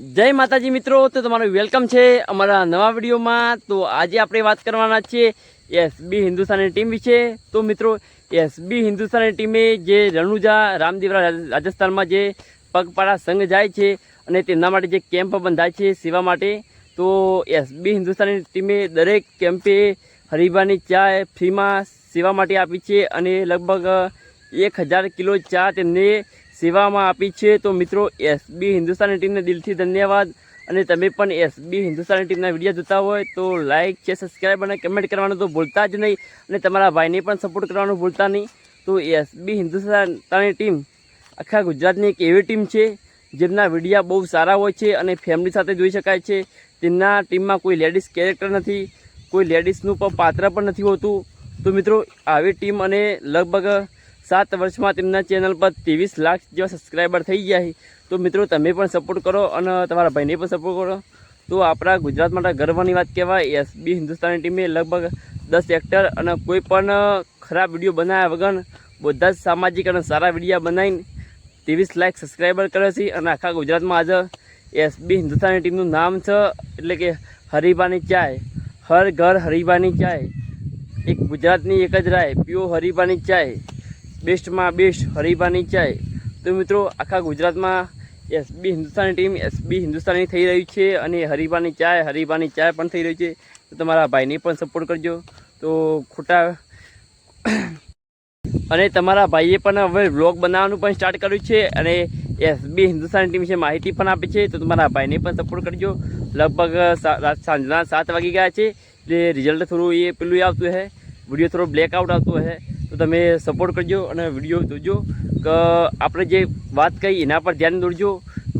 जय माताजी मित्रों, तो તમારું વેલકમ છે અમારા નવા વિડીયોમાં। તો આજે આપણે વાત કરવાના છે એસબી હિન્દુસ્તાની ટીમ વિશે। તો મિત્રો, એસબી હિન્દુસ્તાની ટીમે જે રણુજા રામદેવરા રાજસ્થાનમાં જે પગપાળા સંઘ જાય છે અને તેમના માટે જે કેમ્પ બંધાય છે સેવા માટે, તો એસબી હિન્દુસ્તાની ટીમે દરેક કેમ્પે હરીબાની ચા ફ્રીમાં સેવા માટે આપી છે અને લગભગ 1000 કિલો ચા તેમને સેવામાં આપી છે। તો મિત્રો, એસબી હિન્દુસ્તાની ટીમને દિલથી ધન્યવાદ। અને તમે પણ એસબી હિન્દુસ્તાની ટીમના વિડીયો જોતા હોય તો લાઇક છે, સબસ્ક્રાઈબ અને કમેન્ટ કરવાનું તો ભૂલતા જ નહીં, અને તમારા ભાઈને પણ સપોર્ટ કરવાનું ભૂલતા નહીં। તો એસબી હિન્દુસ્તાની ટીમ આખા ગુજરાતની એક એવી ટીમ છે જેમના વિડીયા બહુ સારા હોય છે અને ફેમિલી સાથે જોઈ શકાય છે। તેમના ટીમમાં કોઈ લેડીઝ કેરેક્ટર નથી, કોઈ લેડીઝનું પણ પાત્ર પણ નથી હોતું। તો મિત્રો, આવી ટીમ અને લગભગ 7 વર્ષમાં તેમના ચેનલ પર 23 લાખ જેવા સબસ્ક્રાઈબર થઈ ગયા છે। તો મિત્રો, તમે પણ સપોર્ટ કરો અને તમારા ભાઈને પણ સપોર્ટ કરો। તો આપણા ગુજરાત માટે ગર્વની વાત કહેવાય। એસબી હિન્દુસ્તાની ટીમે લગભગ 10 એક્ટર અને કોઈ પણ ખરાબ વિડીયો બનાવ્યા વગર બધા જ સામાજિક અને સારા વિડીયો બનાવીને 23 લાખ સબસ્ક્રાઈબર કરે છે અને આખા ગુજરાતમાં આજે એસબી હિન્દુસ્તાની ટીમનું નામ છે, એટલે કે હરીબાની ચાય, હર ઘર હરીબાની ચાય, એક ગુજરાતની એક જ રાય, પીઓ હરીબાની ચાય, બેસ્ટમાં બેસ્ટ હરીબાની ચાય। તો મિત્રો, આખા ગુજરાતમાં SB Hindustani team SB Hindustani થઈ રહ્યું છે અને હરીબાની ચાય પણ થઈ રહ્યું છે। તો તમારા ભાઈને પણ સપોર્ટ કરજો। તો ખોટા અને તમારા ભાઈએ પણ હવે વ્લોગ બનાવવાનું પણ સ્ટાર્ટ કર્યું છે અને એસબી હિન્દુસ્તાની ટીમ વિશે માહિતી પણ આપી છે। તો તમારા ભાઈને પણ સપોર્ટ કરજો। લગભગ સાંજના 7 વાગી ગયા છે, એટલે રિઝલ્ટ થોડું એ પેલું આવતું છે, વિડીયો થોડો બ્લેકઆઉટ આવતો છે। તો તમે સપોર્ટ કરજો અને વિડીયો જોજો કે આપણે જે વાત કરી એના પર ધ્યાન દોરજો।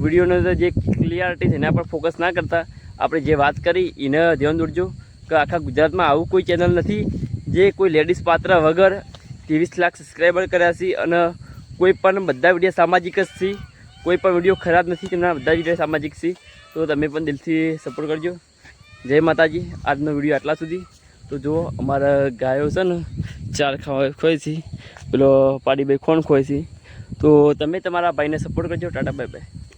વિડીયોનો જે ક્લિયરિટી છે એના પર ફોકસ ના કરતા આપણે જે વાત કરી એને ધ્યાન દોરજો કે આખા ગુજરાતમાં આવું કોઈ ચેનલ નથી જે કોઈ લેડીઝ પાત્ર વગર 23 લાખ સબસ્ક્રાઈબર કર્યા છે અને કોઈ પણ બધા વિડીયો સામાજિક જ છે, કોઈ પણ વિડીયો ખરાબ નથી, તેમના બધા વિડીયો સામાજિક છે। તો તમે પણ દિલથી સપોર્ટ કરજો। જય માતાજી। આજનો વિડીયો આટલા સુધી। તો જુઓ, અમારા ગાયો છે ને 4 ખોય છે, પેલો પાડીભાઈ ખોણ ખોય છે। તો તમે તમારા ભાઈને સપોર્ટ કરજો। Tata bye bye.